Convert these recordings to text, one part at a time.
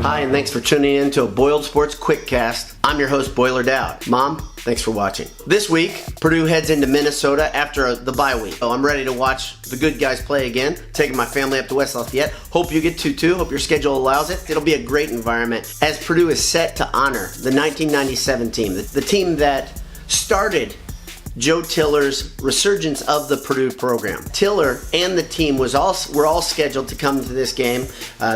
Hi, and thanks for tuning in to a Boiled Sports Quickcast. I'm your host, Boiler Dowd. Mom, thanks for watching. This week, Purdue heads into Minnesota after the bye week. I'm ready to watch the good guys play again. Taking my family up to West Lafayette. Hope you get to too. Hope your schedule allows it. It'll be a great environment as Purdue is set to honor the 1997 team, the team that started Joe Tiller's resurgence of the Purdue program. Tiller and the team were all scheduled to come to this game.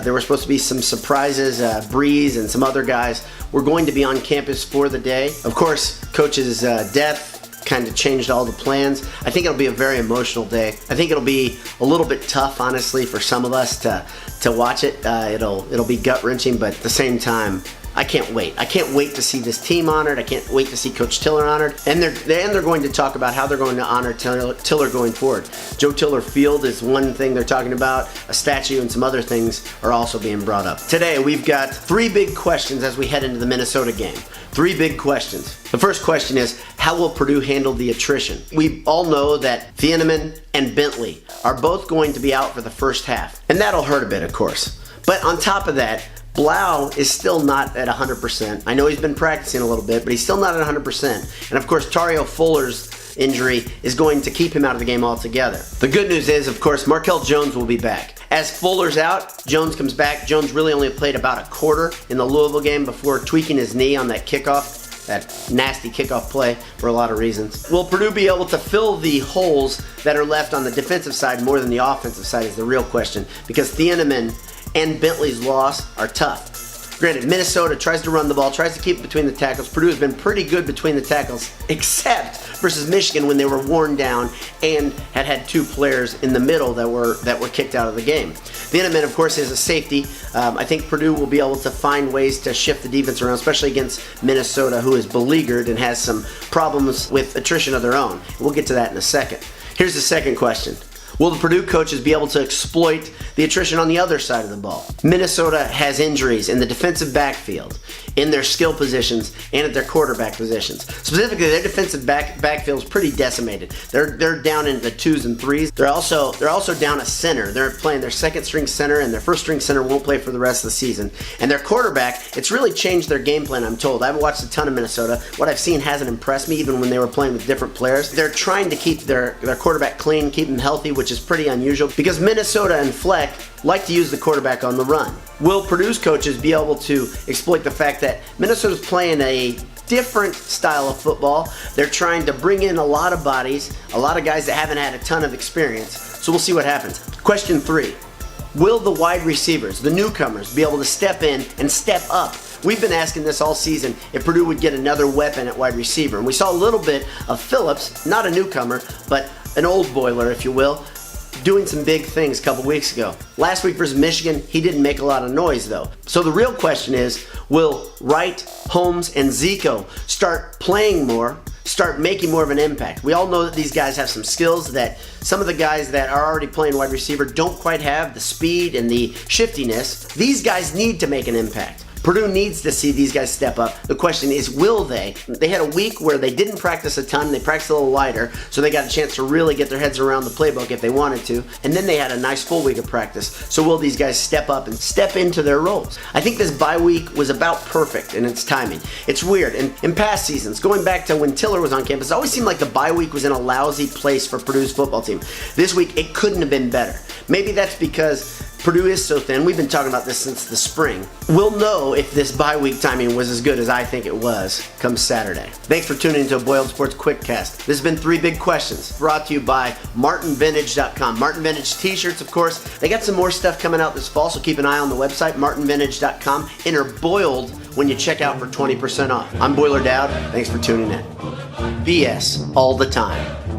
There were supposed to be some surprises. Breeze and some other guys were going to be on campus for the day. Of course, Coach's death kind of changed all the plans. I think it'll be a very emotional day. I think it'll be a little bit tough, honestly, for some of us to watch it. It'll be gut-wrenching, but at the same time, I can't wait. I can't wait to see this team honored. I can't wait to see Coach Tiller honored. And they're going to talk about how they're going to honor Tiller going forward. Joe Tiller Field is one thing they're talking about. A statue and some other things are also being brought up. Today we've got three big questions as we head into the Minnesota game. Three big questions. The first question is, how will Purdue handle the attrition? We all know that Thieneman and Bentley are both going to be out for the first half. And that'll hurt a bit, of course. But on top of that, Blau is still not at 100%. I know he's been practicing a little bit, but he's still not at 100%. And of course, Tario Fuller's injury is going to keep him out of the game altogether. The good news is, of course, Markel Jones will be back. As Fuller's out, Jones comes back. Jones really only played about a quarter in the Louisville game before tweaking his knee on that kickoff, that nasty kickoff play for a lot of reasons. Will Purdue be able to fill the holes that are left on the defensive side more than the offensive side is the real question, because Thieneman and Bentley's loss are tough. Granted, Minnesota tries to run the ball, tries to keep it between the tackles. Purdue has been pretty good between the tackles, except versus Michigan when they were worn down and had two players in the middle that were kicked out of the game. Thieneman, of course, is a safety. I think Purdue will be able to find ways to shift the defense around, especially against Minnesota, who is beleaguered and has some problems with attrition of their own. We'll get to that in a second. Here's the second question. Will the Purdue coaches be able to exploit the attrition on the other side of the ball? Minnesota has injuries in the defensive backfield, in their skill positions, and at their quarterback positions. Specifically, their defensive backfield is pretty decimated. They're down in the 2s and 3s. They're also down a center. They're playing their second string center, and their first string center won't play for the rest of the season. And their quarterback, it's really changed their game plan, I'm told. I haven't watched a ton of Minnesota. What I've seen hasn't impressed me, even when they were playing with different players. They're trying to keep their quarterback clean, keep him healthy, which is pretty unusual because Minnesota and Fleck like to use the quarterback on the run. Will Purdue's coaches be able to exploit the fact that Minnesota's playing a different style of football? They're trying to bring in a lot of bodies, a lot of guys that haven't had a ton of experience. So we'll see what happens. Question 3. Will the wide receivers, the newcomers, be able to step in and step up? We've been asking this all season if Purdue would get another weapon at wide receiver. And we saw a little bit of Phillips, not a newcomer, but an old boiler, if you will, doing some big things a couple weeks ago. Last week versus Michigan, he didn't make a lot of noise though. So the real question is, will Wright, Holmes, and Zico start playing more, start making more of an impact? We all know that these guys have some skills that some of the guys that are already playing wide receiver don't quite have, the speed and the shiftiness. These guys need to make an impact. Purdue needs to see these guys step up. The question is, will they? They had a week where they didn't practice a ton. They practiced a little lighter, so they got a chance to really get their heads around the playbook if they wanted to. And then they had a nice full week of practice. So will these guys step up and step into their roles? I think this bye week was about perfect in its timing. It's weird. In past seasons, going back to when Tiller was on campus, it always seemed like the bye week was in a lousy place for Purdue's football team. This week, it couldn't have been better. Maybe that's because Purdue is so thin. We've been talking about this since the spring. We'll know if this bye week timing was as good as I think it was come Saturday. Thanks for tuning into a Boiled Sports Quickcast. This has been 3 Big Questions, brought to you by MartinVintage.com. Martin Vintage t-shirts, of course. They got some more stuff coming out this fall, so keep an eye on the website, MartinVintage.com. Enter BOILED when you check out for 20% off. I'm Boiler Dowd. Thanks for tuning in. BS all the time.